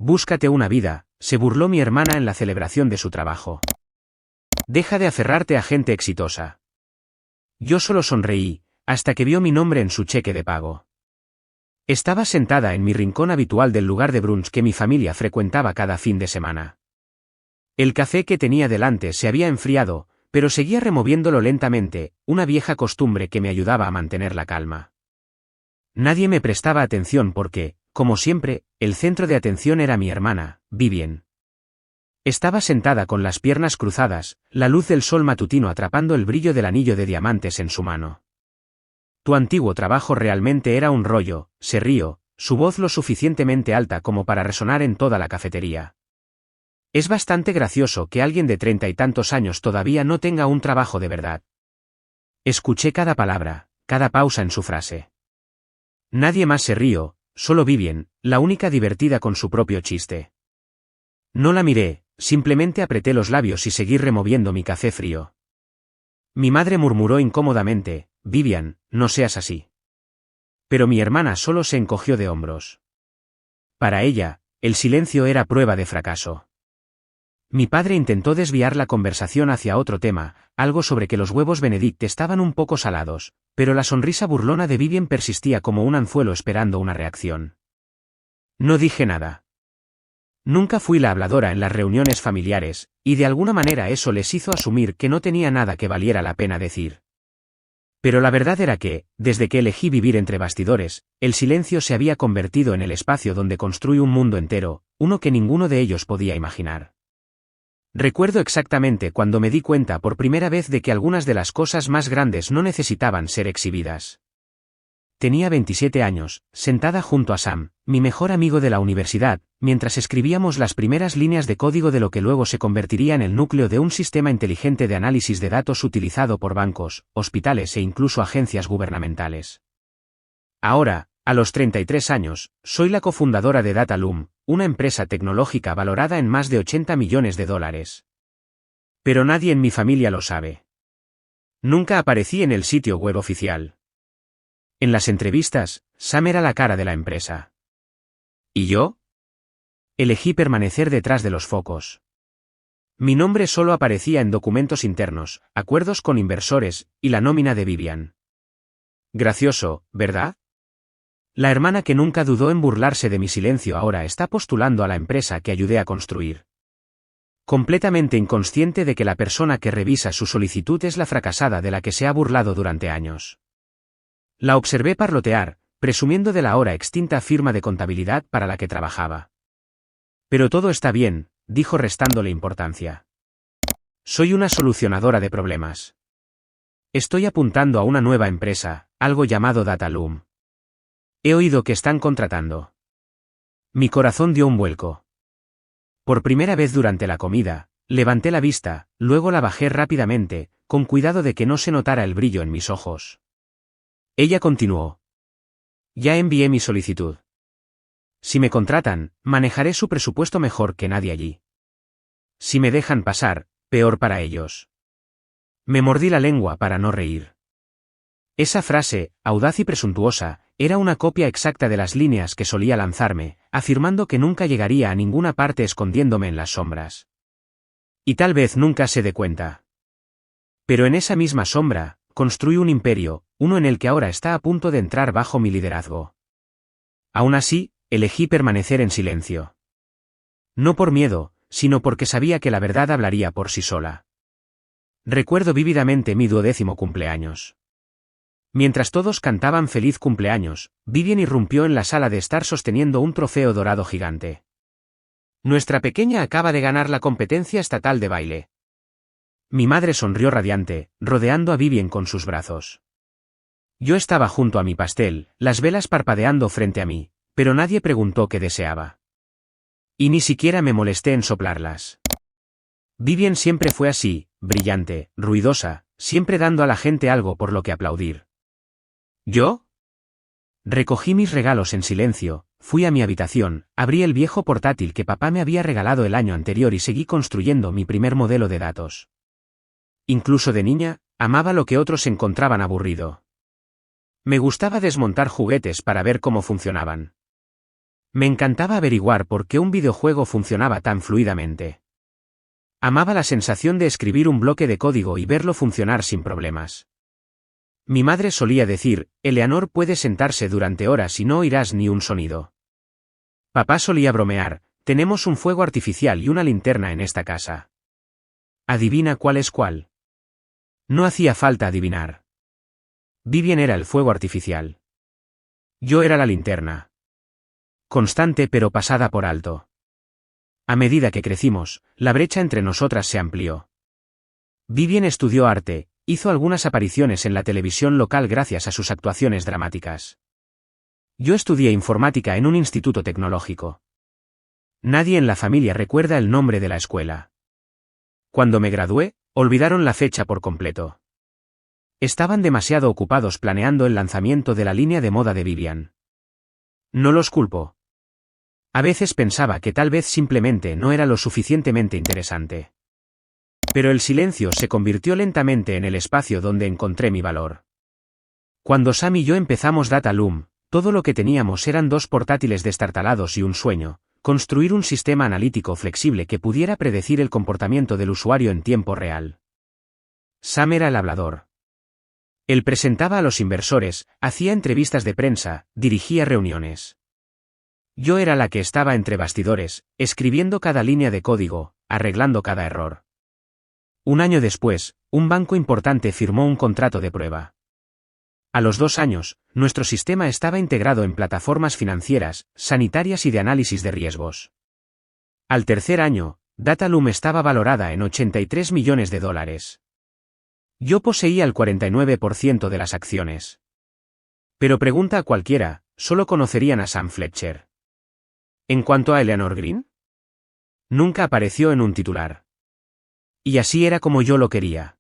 Búscate una vida, se burló mi hermana en la celebración de su trabajo. Deja de aferrarte a gente exitosa. Yo solo sonreí, hasta que vio mi nombre en su cheque de pago. Estaba sentada en mi rincón habitual del lugar de brunch que mi familia frecuentaba cada fin de semana. El café que tenía delante se había enfriado, pero seguía removiéndolo lentamente, una vieja costumbre que me ayudaba a mantener la calma. Nadie me prestaba atención porque, como siempre, el centro de atención era mi hermana, Vivian. Estaba sentada con las piernas cruzadas, la luz del sol matutino atrapando el brillo del anillo de diamantes en su mano. Tu antiguo trabajo realmente era un rollo, se rió, su voz lo suficientemente alta como para resonar en toda la cafetería. Es bastante gracioso que alguien de 30 y tantos años todavía no tenga un trabajo de verdad. Escuché cada palabra, cada pausa en su frase. Nadie más se rió, solo Vivian, la única divertida con su propio chiste. No la miré, simplemente apreté los labios y seguí removiendo mi café frío. Mi madre murmuró incómodamente, Vivian, no seas así. Pero mi hermana solo se encogió de hombros. Para ella, el silencio era prueba de fracaso. Mi padre intentó desviar la conversación hacia otro tema, algo sobre que los huevos Benedict estaban un poco salados, pero la sonrisa burlona de Vivian persistía como un anzuelo esperando una reacción. No dije nada. Nunca fui la habladora en las reuniones familiares, y de alguna manera eso les hizo asumir que no tenía nada que valiera la pena decir. Pero la verdad era que, desde que elegí vivir entre bastidores, el silencio se había convertido en el espacio donde construí un mundo entero, uno que ninguno de ellos podía imaginar. Recuerdo exactamente cuando me di cuenta por primera vez de que algunas de las cosas más grandes no necesitaban ser exhibidas. Tenía 27 años, sentada junto a Sam, mi mejor amigo de la universidad, mientras escribíamos las primeras líneas de código de lo que luego se convertiría en el núcleo de un sistema inteligente de análisis de datos utilizado por bancos, hospitales e incluso agencias gubernamentales. Ahora, a los 33 años, soy la cofundadora de Dataloom, una empresa tecnológica valorada en más de $80 millones. Pero nadie en mi familia lo sabe. Nunca aparecí en el sitio web oficial. En las entrevistas, Sam era la cara de la empresa. ¿Y yo? Elegí permanecer detrás de los focos. Mi nombre solo aparecía en documentos internos, acuerdos con inversores, y la nómina de Vivian. Gracioso, ¿verdad? La hermana que nunca dudó en burlarse de mi silencio ahora está postulando a la empresa que ayudé a construir. Completamente inconsciente de que la persona que revisa su solicitud es la fracasada de la que se ha burlado durante años. La observé parlotear, presumiendo de la ahora extinta firma de contabilidad para la que trabajaba. Pero todo está bien, dijo restándole importancia. Soy una solucionadora de problemas. Estoy apuntando a una nueva empresa, algo llamado Dataloom. He oído que están contratando. Mi corazón dio un vuelco. Por primera vez durante la comida, levanté la vista, luego la bajé rápidamente, con cuidado de que no se notara el brillo en mis ojos. Ella continuó. Ya envié mi solicitud. Si me contratan, manejaré su presupuesto mejor que nadie allí. Si me dejan pasar, peor para ellos. Me mordí la lengua para no reír. Esa frase, audaz y presuntuosa, era una copia exacta de las líneas que solía lanzarme, afirmando que nunca llegaría a ninguna parte escondiéndome en las sombras. Y tal vez nunca se dé cuenta. Pero en esa misma sombra, construí un imperio, uno en el que ahora está a punto de entrar bajo mi liderazgo. Aún así, elegí permanecer en silencio. No por miedo, sino porque sabía que la verdad hablaría por sí sola. Recuerdo vívidamente mi 12º cumpleaños. Mientras todos cantaban feliz cumpleaños, Vivian irrumpió en la sala de estar sosteniendo un trofeo dorado gigante. Nuestra pequeña acaba de ganar la competencia estatal de baile. Mi madre sonrió radiante, rodeando a Vivian con sus brazos. Yo estaba junto a mi pastel, las velas parpadeando frente a mí, pero nadie preguntó qué deseaba. Y ni siquiera me molesté en soplarlas. Vivian siempre fue así, brillante, ruidosa, siempre dando a la gente algo por lo que aplaudir. ¿Yo? Recogí mis regalos en silencio, fui a mi habitación, abrí el viejo portátil que papá me había regalado el año anterior y seguí construyendo mi primer modelo de datos. Incluso de niña, amaba lo que otros encontraban aburrido. Me gustaba desmontar juguetes para ver cómo funcionaban. Me encantaba averiguar por qué un videojuego funcionaba tan fluidamente. Amaba la sensación de escribir un bloque de código y verlo funcionar sin problemas. Mi madre solía decir, Eleanor puede sentarse durante horas y no oirás ni un sonido. Papá solía bromear, tenemos un fuego artificial y una linterna en esta casa. ¿Adivina cuál es cuál? No hacía falta adivinar. Vivien era el fuego artificial. Yo era la linterna. Constante pero pasada por alto. A medida que crecimos, la brecha entre nosotras se amplió. Vivien estudió arte, hizo algunas apariciones en la televisión local gracias a sus actuaciones dramáticas. Yo estudié informática en un instituto tecnológico. Nadie en la familia recuerda el nombre de la escuela. Cuando me gradué, olvidaron la fecha por completo. Estaban demasiado ocupados planeando el lanzamiento de la línea de moda de Vivien. No los culpo. A veces pensaba que tal vez simplemente no era lo suficientemente interesante. Pero el silencio se convirtió lentamente en el espacio donde encontré mi valor. Cuando Sam y yo empezamos Dataloom, todo lo que teníamos eran 2 portátiles destartalados y un sueño: construir un sistema analítico flexible que pudiera predecir el comportamiento del usuario en tiempo real. Sam era el hablador. Él presentaba a los inversores, hacía entrevistas de prensa, dirigía reuniones. Yo era la que estaba entre bastidores, escribiendo cada línea de código, arreglando cada error. Un año después, un banco importante firmó un contrato de prueba. A los 2 años, nuestro sistema estaba integrado en plataformas financieras, sanitarias y de análisis de riesgos. Al tercer año, Dataloom estaba valorada en $83 millones. Yo poseía el 49% de las acciones. Pero pregunta a cualquiera, solo conocerían a Sam Fletcher. En cuanto a Eleanor Green, nunca apareció en un titular. Y así era como yo lo quería.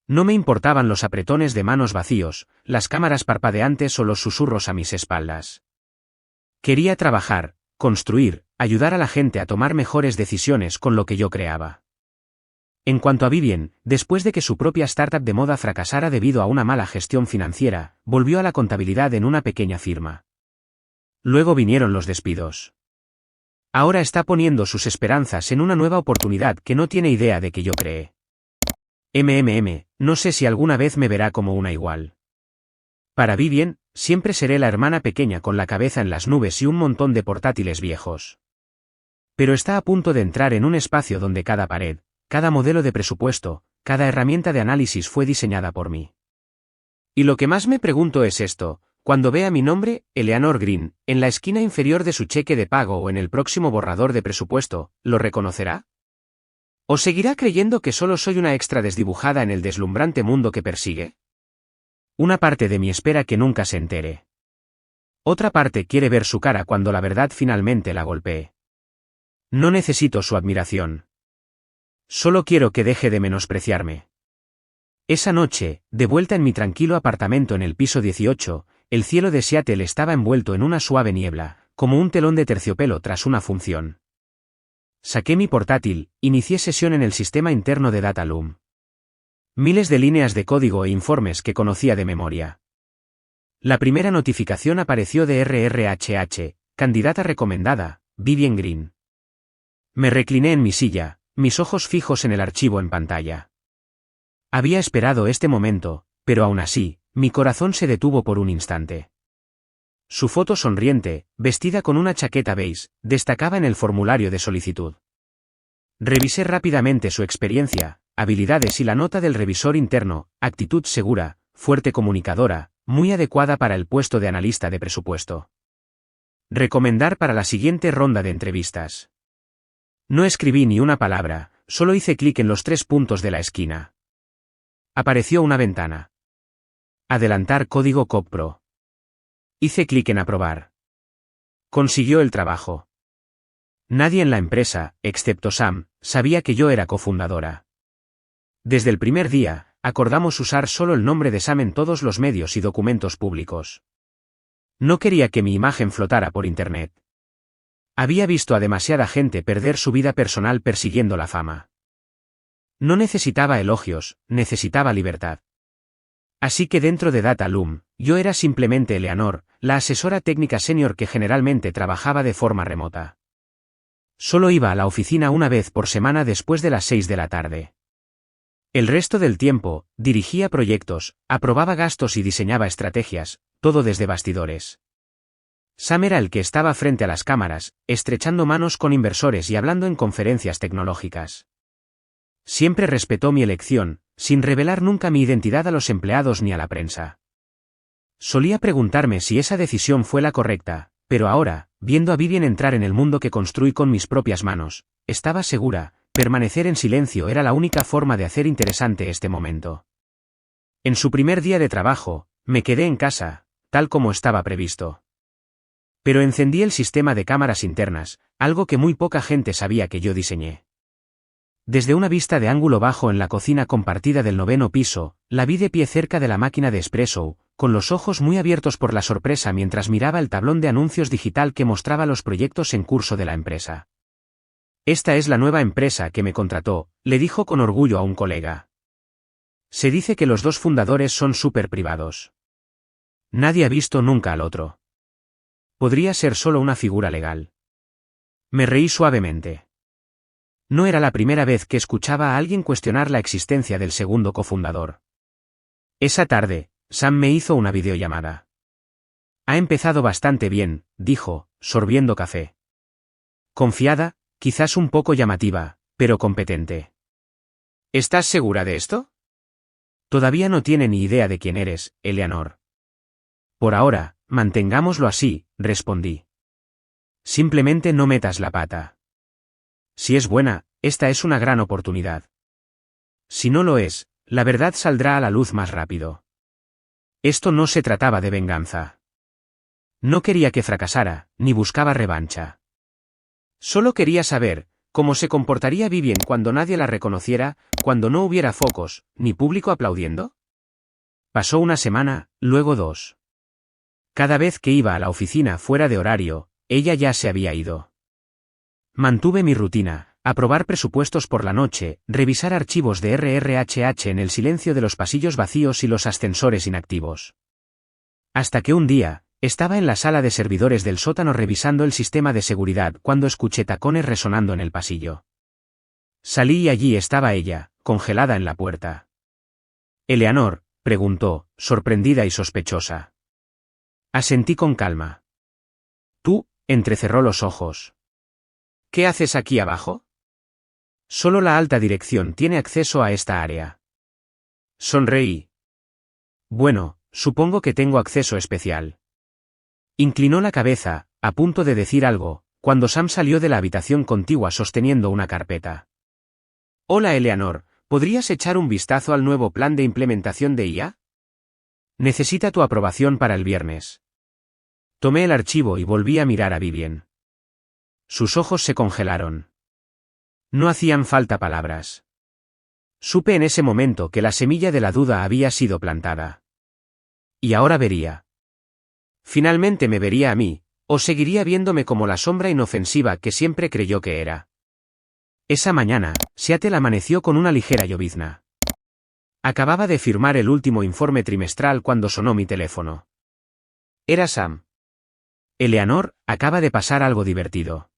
No me importaban los apretones de manos vacíos, las cámaras parpadeantes o los susurros a mis espaldas. Quería trabajar, construir, ayudar a la gente a tomar mejores decisiones con lo que yo creaba. En cuanto a Vivien, después de que su propia startup de moda fracasara debido a una mala gestión financiera, volvió a la contabilidad en una pequeña firma. Luego vinieron los despidos. Ahora está poniendo sus esperanzas en una nueva oportunidad que no tiene idea de que yo creé. No sé si alguna vez me verá como una igual. Para Vivien, siempre seré la hermana pequeña con la cabeza en las nubes y un montón de portátiles viejos. Pero está a punto de entrar en un espacio donde cada pared, cada modelo de presupuesto, cada herramienta de análisis fue diseñada por mí. Y lo que más me pregunto es esto: cuando vea mi nombre, Eleanor Green, en la esquina inferior de su cheque de pago o en el próximo borrador de presupuesto, ¿lo reconocerá? ¿O seguirá creyendo que solo soy una extra desdibujada en el deslumbrante mundo que persigue? Una parte de mí espera que nunca se entere. Otra parte quiere ver su cara cuando la verdad finalmente la golpee. No necesito su admiración. Solo quiero que deje de menospreciarme. Esa noche, de vuelta en mi tranquilo apartamento en el piso 18, el cielo de Seattle estaba envuelto en una suave niebla, como un telón de terciopelo tras una función. Saqué mi portátil, inicié sesión en el sistema interno de Dataloom. Miles de líneas de código e informes que conocía de memoria. La primera notificación apareció de RRHH, candidata recomendada, Vivien Green. Me recliné en mi silla, mis ojos fijos en el archivo en pantalla. Había esperado este momento, pero aún así, mi corazón se detuvo por un instante. Su foto sonriente, vestida con una chaqueta beige, destacaba en el formulario de solicitud. Revisé rápidamente su experiencia, habilidades y la nota del revisor interno: actitud segura, fuerte comunicadora, muy adecuada para el puesto de analista de presupuesto. Recomendar para la siguiente ronda de entrevistas. No escribí ni una palabra, solo hice clic en los 3 puntos de la esquina. Apareció una ventana. Adelantar código CodePro. Hice clic en aprobar. Consiguió el trabajo. Nadie en la empresa, excepto Sam, sabía que yo era cofundadora. Desde el primer día, acordamos usar solo el nombre de Sam en todos los medios y documentos públicos. No quería que mi imagen flotara por internet. Había visto a demasiada gente perder su vida personal persiguiendo la fama. No necesitaba elogios, necesitaba libertad. Así que dentro de DataLoom, yo era simplemente Eleanor, la asesora técnica senior que generalmente trabajaba de forma remota. Solo iba a la oficina una vez por semana después de las 6 de la tarde. El resto del tiempo, dirigía proyectos, aprobaba gastos y diseñaba estrategias, todo desde bastidores. Sam era el que estaba frente a las cámaras, estrechando manos con inversores y hablando en conferencias tecnológicas. Siempre respetó mi elección, sin revelar nunca mi identidad a los empleados ni a la prensa. Solía preguntarme si esa decisión fue la correcta, pero ahora, viendo a Vivian entrar en el mundo que construí con mis propias manos, estaba segura, permanecer en silencio era la única forma de hacer interesante este momento. En su primer día de trabajo, me quedé en casa, tal como estaba previsto. Pero encendí el sistema de cámaras internas, algo que muy poca gente sabía que yo diseñé. Desde una vista de ángulo bajo en la cocina compartida del 9º piso, la vi de pie cerca de la máquina de espresso, con los ojos muy abiertos por la sorpresa mientras miraba el tablón de anuncios digital que mostraba los proyectos en curso de la empresa. Esta es la nueva empresa que me contrató, le dijo con orgullo a un colega. Se dice que los dos fundadores son súper privados. Nadie ha visto nunca al otro. Podría ser solo una figura legal. Me reí suavemente. No era la primera vez que escuchaba a alguien cuestionar la existencia del segundo cofundador. Esa tarde, Sam me hizo una videollamada. Ha empezado bastante bien, dijo, sorbiendo café. Confiada, quizás un poco llamativa, pero competente. ¿Estás segura de esto? Todavía no tiene ni idea de quién eres, Eleanor. Por ahora, mantengámoslo así, respondí. Simplemente no metas la pata. Si es buena, esta es una gran oportunidad. Si no lo es, la verdad saldrá a la luz más rápido. Esto no se trataba de venganza. No quería que fracasara, ni buscaba revancha. Solo quería saber cómo se comportaría Vivian cuando nadie la reconociera, cuando no hubiera focos, ni público aplaudiendo. Pasó una semana, luego 2. Cada vez que iba a la oficina fuera de horario, ella ya se había ido. Mantuve mi rutina, aprobar presupuestos por la noche, revisar archivos de RRHH en el silencio de los pasillos vacíos y los ascensores inactivos. Hasta que un día, estaba en la sala de servidores del sótano revisando el sistema de seguridad cuando escuché tacones resonando en el pasillo. Salí y allí estaba ella, congelada en la puerta. «Eleanor», preguntó, sorprendida y sospechosa. Asentí con calma. «¿Tú?», entrecerró los ojos. «¿Qué haces aquí abajo?». «Solo la alta dirección tiene acceso a esta área». Sonreí. «Bueno, supongo que tengo acceso especial». Inclinó la cabeza, a punto de decir algo, cuando Sam salió de la habitación contigua sosteniendo una carpeta. «Hola Eleanor, ¿podrías echar un vistazo al nuevo plan de implementación de IA? Necesita tu aprobación para el viernes». Tomé el archivo y volví a mirar a Vivian. Sus ojos se congelaron. No hacían falta palabras. Supe en ese momento que la semilla de la duda había sido plantada. Y ahora vería. Finalmente me vería a mí, o seguiría viéndome como la sombra inofensiva que siempre creyó que era. Esa mañana, Seattle amaneció con una ligera llovizna. Acababa de firmar el último informe trimestral cuando sonó mi teléfono. Era Sam. «Eleanor, acaba de pasar algo divertido».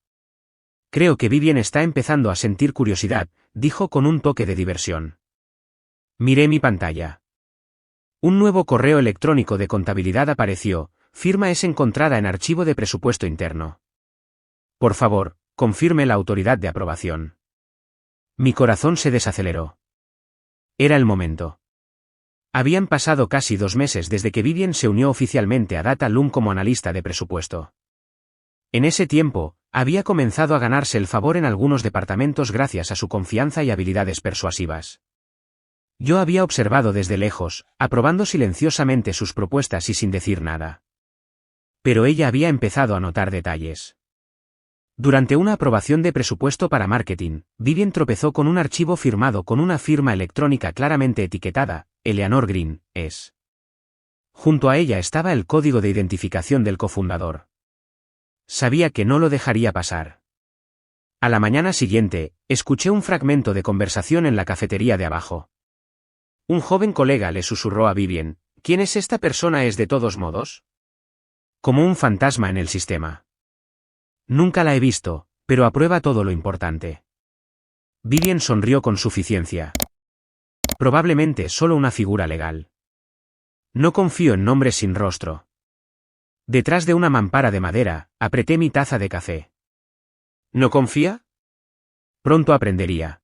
«Creo que Vivian está empezando a sentir curiosidad», dijo con un toque de diversión. Miré mi pantalla. Un nuevo correo electrónico de contabilidad apareció, firma es encontrada en archivo de presupuesto interno. Por favor, confirme la autoridad de aprobación. Mi corazón se desaceleró. Era el momento. Habían pasado casi 2 meses desde que Vivian se unió oficialmente a DataLoom como analista de presupuesto. En ese tiempo, había comenzado a ganarse el favor en algunos departamentos gracias a su confianza y habilidades persuasivas. Yo había observado desde lejos, aprobando silenciosamente sus propuestas y sin decir nada. Pero ella había empezado a notar detalles. Durante una aprobación de presupuesto para marketing, Vivian tropezó con un archivo firmado con una firma electrónica claramente etiquetada, Eleanor Green, es. Junto a ella estaba el código de identificación del cofundador. Sabía que no lo dejaría pasar. A la mañana siguiente, escuché un fragmento de conversación en la cafetería de abajo. Un joven colega le susurró a Vivien, ¿quién es esta persona? ¿Es de todos modos? Como un fantasma en el sistema. Nunca la he visto, pero aprueba todo lo importante. Vivien sonrió con suficiencia. Probablemente solo una figura legal. No confío en nombres sin rostro. Detrás de una mampara de madera, apreté mi taza de café. ¿No confía? Pronto aprendería.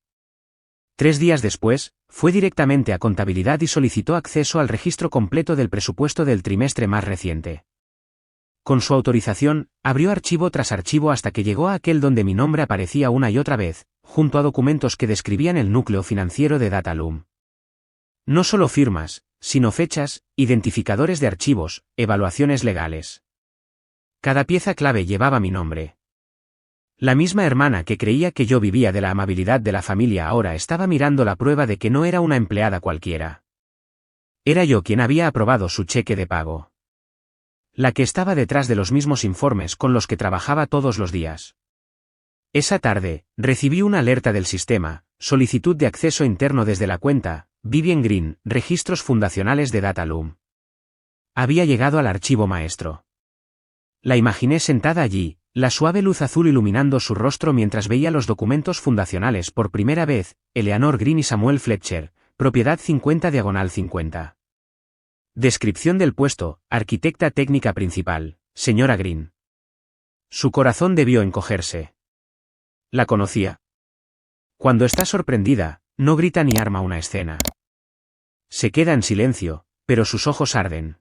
3 días después, fue directamente a contabilidad y solicitó acceso al registro completo del presupuesto del trimestre más reciente. Con su autorización, abrió archivo tras archivo hasta que llegó a aquel donde mi nombre aparecía una y otra vez, junto a documentos que describían el núcleo financiero de Datalum. No solo firmas, sino fechas, identificadores de archivos, evaluaciones legales. Cada pieza clave llevaba mi nombre. La misma hermana que creía que yo vivía de la amabilidad de la familia ahora estaba mirando la prueba de que no era una empleada cualquiera. Era yo quien había aprobado su cheque de pago. La que estaba detrás de los mismos informes con los que trabajaba todos los días. Esa tarde, recibí una alerta del sistema, solicitud de acceso interno desde la cuenta, Vivien Green, registros fundacionales de Datalum. Había llegado al archivo maestro. La imaginé sentada allí, la suave luz azul iluminando su rostro mientras veía los documentos fundacionales por primera vez, Eleanor Green y Samuel Fletcher, propiedad 50/50. Descripción del puesto, arquitecta técnica principal, señora Green. Su corazón debió encogerse. La conocía. Cuando está sorprendida, no grita ni arma una escena. Se queda en silencio, pero sus ojos arden.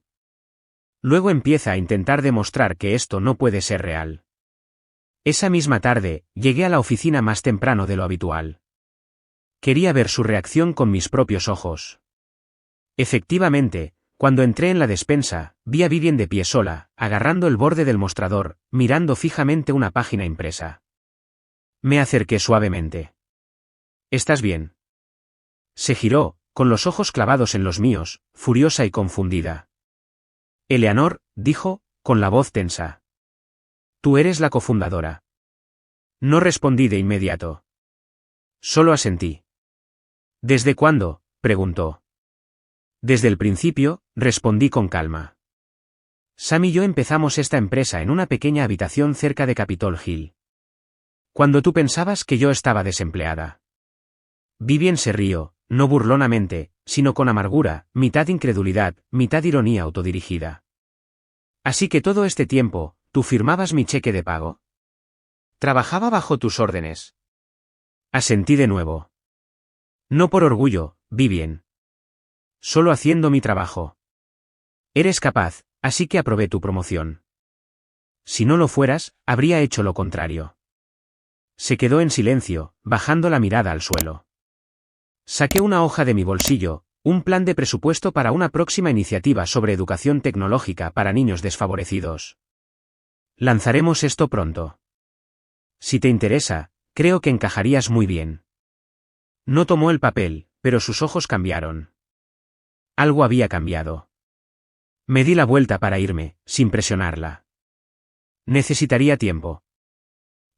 Luego empieza a intentar demostrar que esto no puede ser real. Esa misma tarde, llegué a la oficina más temprano de lo habitual. Quería ver su reacción con mis propios ojos. Efectivamente, cuando entré en la despensa, vi a Vivien de pie sola, agarrando el borde del mostrador, mirando fijamente una página impresa. Me acerqué suavemente. ¿Estás bien? Se giró, con los ojos clavados en los míos, furiosa y confundida. Eleanor, dijo, con la voz tensa. Tú eres la cofundadora. No respondí de inmediato. Solo asentí. ¿Desde cuándo?, preguntó. Desde el principio, respondí con calma. Sam y yo empezamos esta empresa en una pequeña habitación cerca de Capitol Hill. Cuando tú pensabas que yo estaba desempleada. Vivien se rió, no burlonamente, sino con amargura, mitad incredulidad, mitad ironía autodirigida. Así que todo este tiempo, ¿tú firmabas mi cheque de pago? Trabajaba bajo tus órdenes. Asentí de nuevo. No por orgullo, Vivien. Solo haciendo mi trabajo. Eres capaz, así que aprobé tu promoción. Si no lo fueras, habría hecho lo contrario. Se quedó en silencio, bajando la mirada al suelo. Saqué una hoja de mi bolsillo, un plan de presupuesto para una próxima iniciativa sobre educación tecnológica para niños desfavorecidos. Lanzaremos esto pronto. Si te interesa, creo que encajarías muy bien. No tomó el papel, pero sus ojos cambiaron. Algo había cambiado. Me di la vuelta para irme, sin presionarla. Necesitaría tiempo.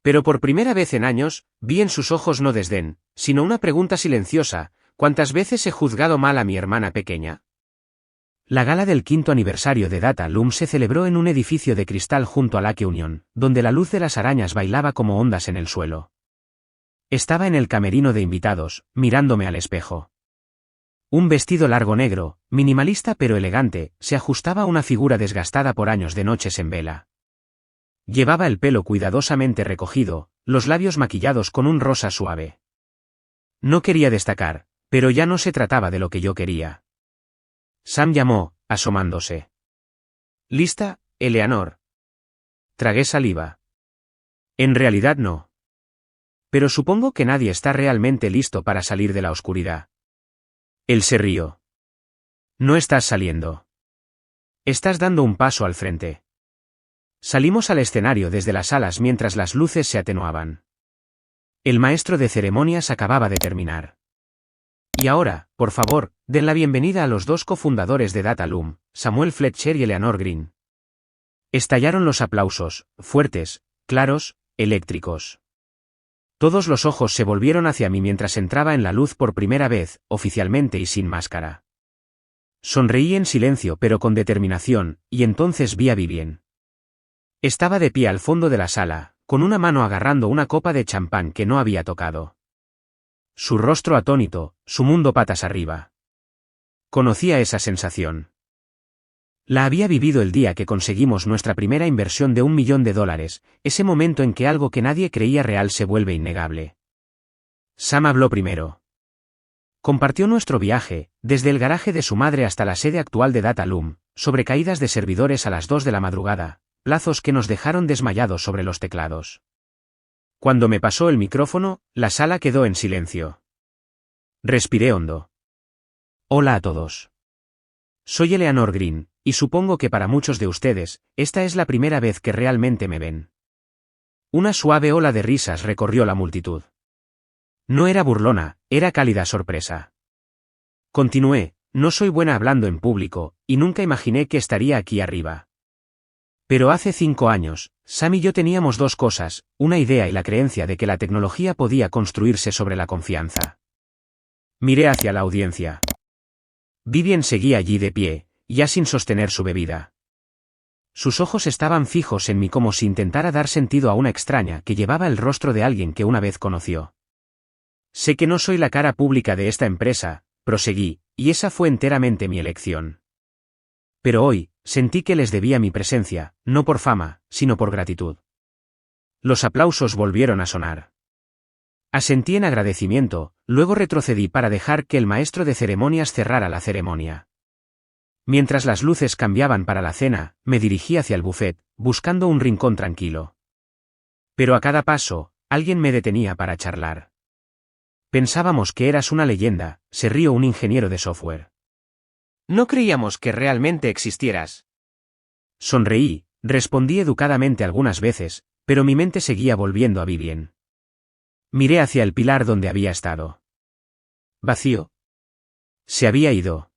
Pero por primera vez en años, vi en sus ojos no desdén, sino una pregunta silenciosa: ¿cuántas veces he juzgado mal a mi hermana pequeña? La gala del 5º aniversario de Datalum se celebró en un edificio de cristal junto a Lake Union, donde la luz de las arañas bailaba como ondas en el suelo. Estaba en el camerino de invitados, mirándome al espejo. Un vestido largo negro, minimalista pero elegante, se ajustaba a una figura desgastada por años de noches en vela. Llevaba el pelo cuidadosamente recogido, los labios maquillados con un rosa suave. No quería destacar, pero ya no se trataba de lo que yo quería. Sam llamó, asomándose. ¿Lista, Eleanor? Tragué saliva. En realidad no. Pero supongo que nadie está realmente listo para salir de la oscuridad. Él se rió. No estás saliendo. Estás dando un paso al frente. Salimos al escenario desde las salas mientras las luces se atenuaban. El maestro de ceremonias acababa de terminar. Y ahora, por favor, den la bienvenida a los 2 cofundadores de Datalum, Samuel Fletcher y Eleanor Green. Estallaron los aplausos, fuertes, claros, eléctricos. Todos los ojos se volvieron hacia mí mientras entraba en la luz por primera vez, oficialmente y sin máscara. Sonreí en silencio pero con determinación, y entonces vi a Vivien. Estaba de pie al fondo de la sala, con una mano agarrando una copa de champán que no había tocado. Su rostro atónito, su mundo patas arriba. Conocía esa sensación. La había vivido el día que conseguimos nuestra primera inversión de $1 millón, ese momento en que algo que nadie creía real se vuelve innegable. Sam habló primero. Compartió nuestro viaje, desde el garaje de su madre hasta la sede actual de Dataloom, sobre caídas de servidores a las 2 de la madrugada, plazos que nos dejaron desmayados sobre los teclados. Cuando me pasó el micrófono, la sala quedó en silencio. Respiré hondo. Hola a todos. Soy Eleanor Green, y supongo que para muchos de ustedes, esta es la primera vez que realmente me ven. Una suave ola de risas recorrió la multitud. No era burlona, era cálida sorpresa. Continué, no soy buena hablando en público, y nunca imaginé que estaría aquí arriba. Pero hace 5 años, Sam y yo teníamos 2 cosas, una idea y la creencia de que la tecnología podía construirse sobre la confianza. Miré hacia la audiencia. Vivien seguía allí de pie, ya sin sostener su bebida. Sus ojos estaban fijos en mí como si intentara dar sentido a una extraña que llevaba el rostro de alguien que una vez conoció. Sé que no soy la cara pública de esta empresa, proseguí, y esa fue enteramente mi elección. Pero hoy, sentí que les debía mi presencia, no por fama, sino por gratitud. Los aplausos volvieron a sonar. Asentí en agradecimiento, luego retrocedí para dejar que el maestro de ceremonias cerrara la ceremonia. Mientras las luces cambiaban para la cena, me dirigí hacia el buffet, buscando un rincón tranquilo. Pero a cada paso, alguien me detenía para charlar. Pensábamos que eras una leyenda, se rió un ingeniero de software. No creíamos que realmente existieras. Sonreí, respondí educadamente algunas veces, pero mi mente seguía volviendo a Vivien. Miré hacia el pilar donde había estado. Vacío. Se había ido.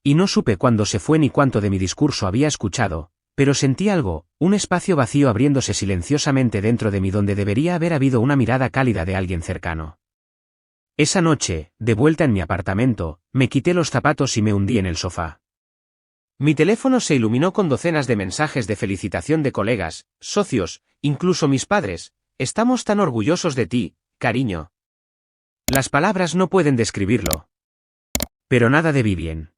Y no supe cuándo se fue ni cuánto de mi discurso había escuchado, pero sentí algo, un espacio vacío abriéndose silenciosamente dentro de mí donde debería haber habido una mirada cálida de alguien cercano. Esa noche, de vuelta en mi apartamento, me quité los zapatos y me hundí en el sofá. Mi teléfono se iluminó con docenas de mensajes de felicitación de colegas, socios, incluso mis padres. Estamos tan orgullosos de ti, cariño. Las palabras no pueden describirlo. Pero nada de Vivien.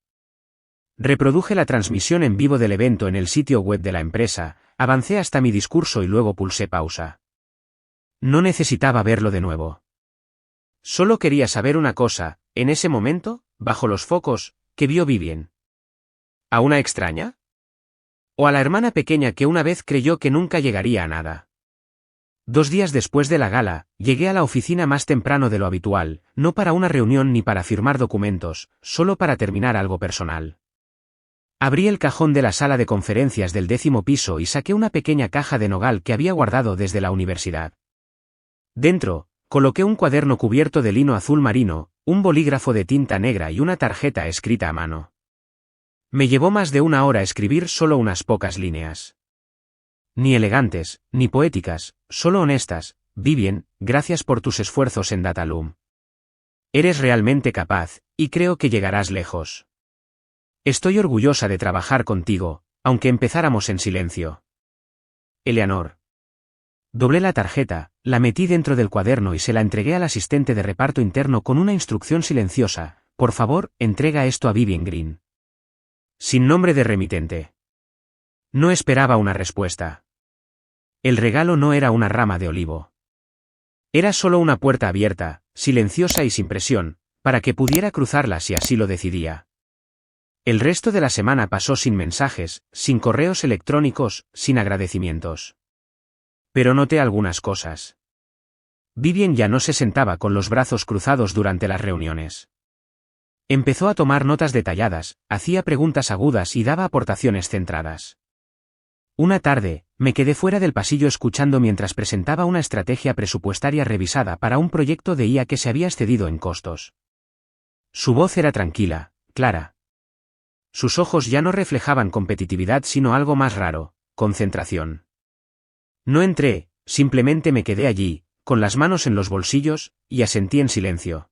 Reproduje la transmisión en vivo del evento en el sitio web de la empresa, avancé hasta mi discurso y luego pulsé pausa. No necesitaba verlo de nuevo. Solo quería saber una cosa, en ese momento, bajo los focos, ¿qué vio Vivien? ¿A una extraña? ¿O a la hermana pequeña que una vez creyó que nunca llegaría a nada? 2 días después de la gala, llegué a la oficina más temprano de lo habitual, no para una reunión ni para firmar documentos, solo para terminar algo personal. Abrí el cajón de la sala de conferencias del 10º piso y saqué una pequeña caja de nogal que había guardado desde la universidad. Dentro, coloqué un cuaderno cubierto de lino azul marino, un bolígrafo de tinta negra y una tarjeta escrita a mano. Me llevó más de 1 hora escribir solo unas pocas líneas. Ni elegantes, ni poéticas, solo honestas. Vivien, gracias por tus esfuerzos en Dataloom. Eres realmente capaz, y creo que llegarás lejos. Estoy orgullosa de trabajar contigo, aunque empezáramos en silencio. Eleanor. Doblé la tarjeta, la metí dentro del cuaderno y se la entregué al asistente de reparto interno con una instrucción silenciosa: por favor, entrega esto a Vivien Green. Sin nombre de remitente. No esperaba una respuesta. El regalo no era una rama de olivo. Era solo una puerta abierta, silenciosa y sin presión, para que pudiera cruzarla si así lo decidía. El resto de la semana pasó sin mensajes, sin correos electrónicos, sin agradecimientos. Pero noté algunas cosas. Vivien ya no se sentaba con los brazos cruzados durante las reuniones. Empezó a tomar notas detalladas, hacía preguntas agudas y daba aportaciones centradas. Una tarde, me quedé fuera del pasillo escuchando mientras presentaba una estrategia presupuestaria revisada para un proyecto de IA que se había excedido en costos. Su voz era tranquila, clara. Sus ojos ya no reflejaban competitividad sino algo más raro: concentración. No entré, simplemente me quedé allí, con las manos en los bolsillos, y asentí en silencio.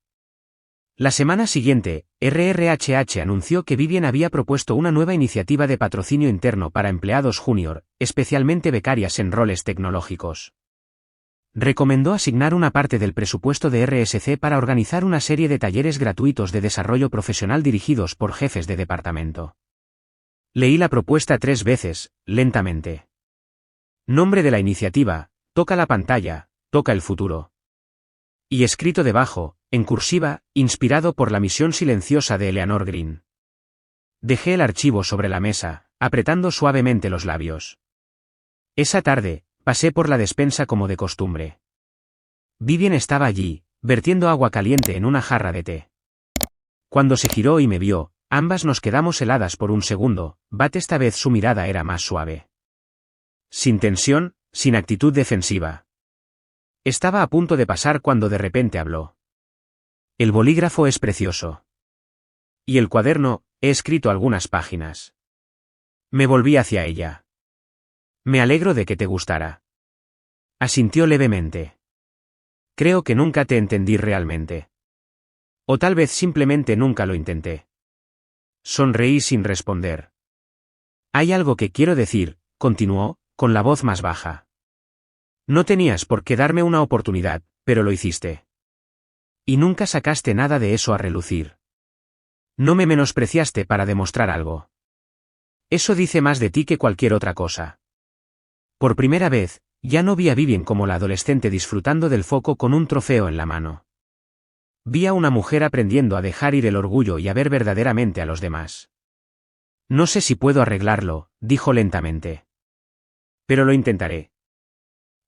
La semana siguiente, RRHH anunció que Vivien había propuesto una nueva iniciativa de patrocinio interno para empleados junior, especialmente becarias en roles tecnológicos. Recomendó asignar una parte del presupuesto de RSC para organizar una serie de talleres gratuitos de desarrollo profesional dirigidos por jefes de departamento. Leí la propuesta 3 veces, lentamente. Nombre de la iniciativa: Toca la pantalla, toca el futuro. Y escrito debajo, en cursiva, inspirado por la misión silenciosa de Eleanor Green. Dejé el archivo sobre la mesa, apretando suavemente los labios. Esa tarde, pasé por la despensa como de costumbre. Vivien estaba allí, vertiendo agua caliente en una jarra de té. Cuando se giró y me vio, ambas nos quedamos heladas por un segundo. Esta vez su mirada era más suave. Sin tensión, sin actitud defensiva. Estaba a punto de pasar cuando de repente habló. El bolígrafo es precioso. Y el cuaderno, he escrito algunas páginas. Me volví hacia ella. Me alegro de que te gustara. Asintió levemente. Creo que nunca te entendí realmente. O tal vez simplemente nunca lo intenté. Sonreí sin responder. Hay algo que quiero decir, continuó, con la voz más baja. No tenías por qué darme una oportunidad, pero lo hiciste. Y nunca sacaste nada de eso a relucir. No me menospreciaste para demostrar algo. Eso dice más de ti que cualquier otra cosa. Por primera vez, ya no vi a Vivien como la adolescente disfrutando del foco con un trofeo en la mano. Vi a una mujer aprendiendo a dejar ir el orgullo y a ver verdaderamente a los demás. No sé si puedo arreglarlo, dijo lentamente. Pero lo intentaré.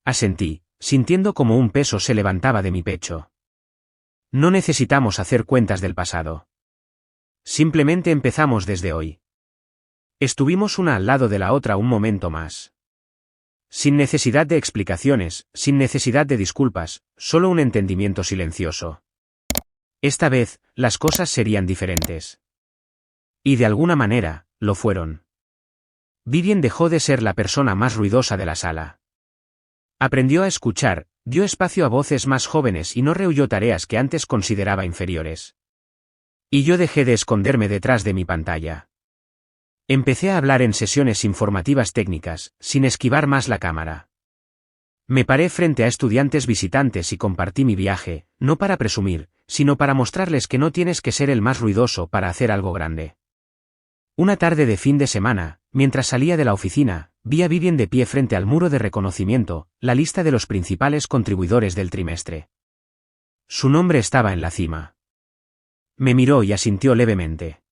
Asentí, sintiendo como un peso se levantaba de mi pecho. No necesitamos hacer cuentas del pasado. Simplemente empezamos desde hoy. Estuvimos una al lado de la otra un momento más. Sin necesidad de explicaciones, sin necesidad de disculpas, solo un entendimiento silencioso. Esta vez, las cosas serían diferentes. Y de alguna manera, lo fueron. Vivien dejó de ser la persona más ruidosa de la sala. Aprendió a escuchar, dio espacio a voces más jóvenes y no rehuyó tareas que antes consideraba inferiores. Y yo dejé de esconderme detrás de mi pantalla. Empecé a hablar en sesiones informativas técnicas, sin esquivar más la cámara. Me paré frente a estudiantes visitantes y compartí mi viaje, no para presumir, sino para mostrarles que no tienes que ser el más ruidoso para hacer algo grande. Una tarde de fin de semana, mientras salía de la oficina, vi a Vivien de pie frente al muro de reconocimiento, la lista de los principales contribuidores del trimestre. Su nombre estaba en la cima. Me miró y asintió levemente.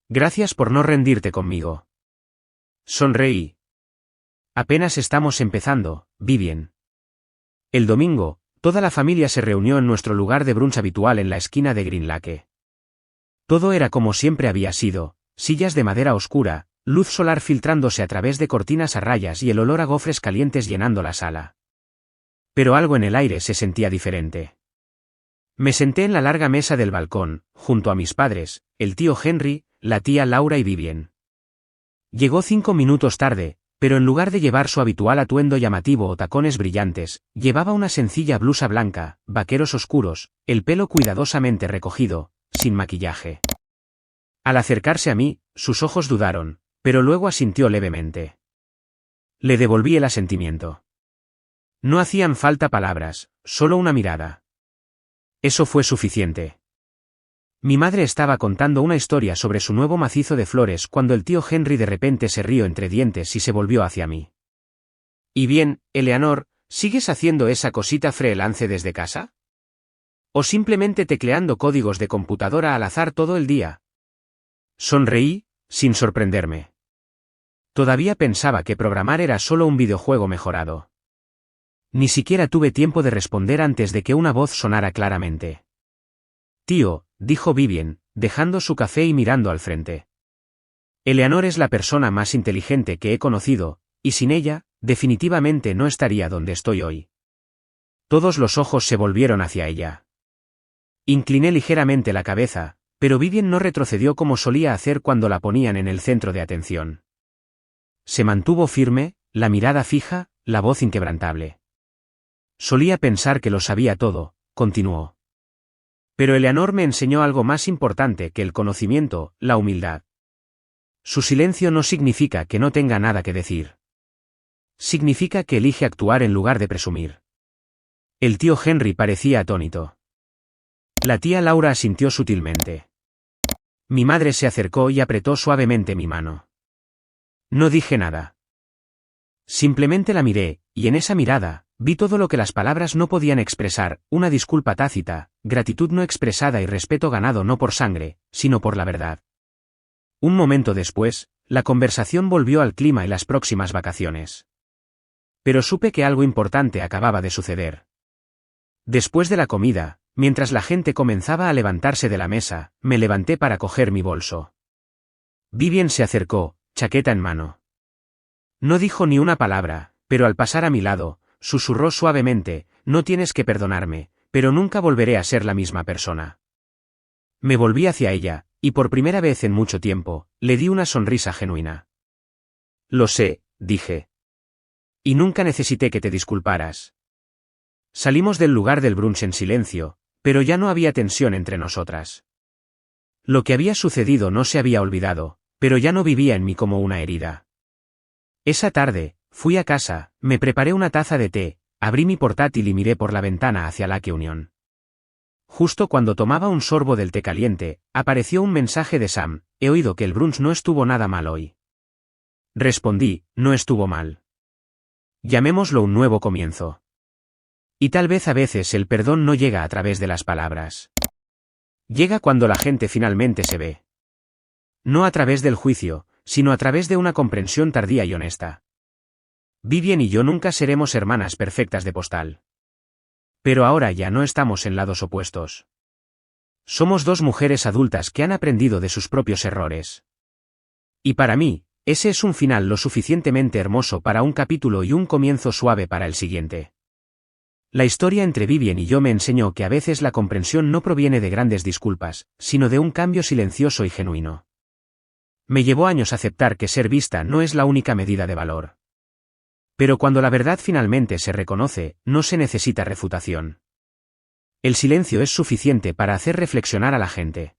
Gracias por no rendirte conmigo. Sonreí. Apenas estamos empezando, Vivien. El domingo, toda la familia se reunió en nuestro lugar de brunch habitual en la esquina de Green Lake. Todo era como siempre había sido, sillas de madera oscura, luz solar filtrándose a través de cortinas a rayas y el olor a gofres calientes llenando la sala. Pero algo en el aire se sentía diferente. Me senté en la larga mesa del balcón, junto a mis padres, el tío Henry, la tía Laura y Vivien. Llegó 5 minutos tarde, pero en lugar de llevar su habitual atuendo llamativo o tacones brillantes, llevaba una sencilla blusa blanca, vaqueros oscuros, el pelo cuidadosamente recogido, sin maquillaje. Al acercarse a mí, sus ojos dudaron, pero luego asintió levemente. Le devolví el asentimiento. No hacían falta palabras, solo una mirada. Eso fue suficiente. Mi madre estaba contando una historia sobre su nuevo macizo de flores cuando el tío Henry de repente se rió entre dientes y se volvió hacia mí. ¿Y bien, Eleanor, sigues haciendo esa cosita freelance desde casa? ¿O simplemente tecleando códigos de computadora al azar todo el día? Sonreí, sin sorprenderme. Todavía pensaba que programar era solo un videojuego mejorado. Ni siquiera tuve tiempo de responder antes de que una voz sonara claramente. Tío, dijo Vivien, dejando su café y mirando al frente. Eleanor es la persona más inteligente que he conocido, y sin ella, definitivamente no estaría donde estoy hoy. Todos los ojos se volvieron hacia ella. Incliné ligeramente la cabeza, pero Vivien no retrocedió como solía hacer cuando la ponían en el centro de atención. Se mantuvo firme, la mirada fija, la voz inquebrantable. Solía pensar que lo sabía todo, continuó. Pero Eleanor me enseñó algo más importante que el conocimiento, la humildad. Su silencio no significa que no tenga nada que decir. Significa que elige actuar en lugar de presumir. El tío Henry parecía atónito. La tía Laura asintió sutilmente. Mi madre se acercó y apretó suavemente mi mano. No dije nada. Simplemente la miré, y en esa mirada, vi todo lo que las palabras no podían expresar, una disculpa tácita, gratitud no expresada y respeto ganado no por sangre, sino por la verdad. Un momento después, la conversación volvió al clima y las próximas vacaciones. Pero supe que algo importante acababa de suceder. Después de la comida, mientras la gente comenzaba a levantarse de la mesa, me levanté para coger mi bolso. Vivien se acercó, chaqueta en mano. No dijo ni una palabra, pero al pasar a mi lado, susurró suavemente, no tienes que perdonarme, pero nunca volveré a ser la misma persona. Me volví hacia ella, y por primera vez en mucho tiempo, le di una sonrisa genuina. Lo sé, dije. Y nunca necesité que te disculparas. Salimos del lugar del brunch en silencio, pero ya no había tensión entre nosotras. Lo que había sucedido no se había olvidado, pero ya no vivía en mí como una herida. Esa tarde, fui a casa, me preparé una taza de té, abrí mi portátil y miré por la ventana hacia Lake Union. Justo cuando tomaba un sorbo del té caliente, apareció un mensaje de Sam, he oído que el brunch no estuvo nada mal hoy. Respondí, no estuvo mal. Llamémoslo un nuevo comienzo. Y tal vez a veces el perdón no llega a través de las palabras. Llega cuando la gente finalmente se ve. No a través del juicio, sino a través de una comprensión tardía y honesta. Vivien y yo nunca seremos hermanas perfectas de postal. Pero ahora ya no estamos en lados opuestos. Somos dos mujeres adultas que han aprendido de sus propios errores. Y para mí, ese es un final lo suficientemente hermoso para un capítulo y un comienzo suave para el siguiente. La historia entre Vivien y yo me enseñó que a veces la comprensión no proviene de grandes disculpas, sino de un cambio silencioso y genuino. Me llevó años aceptar que ser vista no es la única medida de valor. Pero cuando la verdad finalmente se reconoce, no se necesita refutación. El silencio es suficiente para hacer reflexionar a la gente.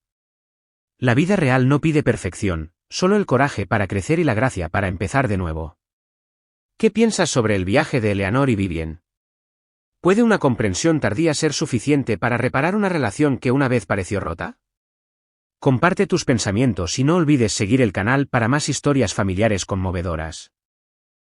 La vida real no pide perfección, solo el coraje para crecer y la gracia para empezar de nuevo. ¿Qué piensas sobre el viaje de Eleanor y Vivien? ¿Puede una comprensión tardía ser suficiente para reparar una relación que una vez pareció rota? Comparte tus pensamientos y no olvides seguir el canal para más historias familiares conmovedoras.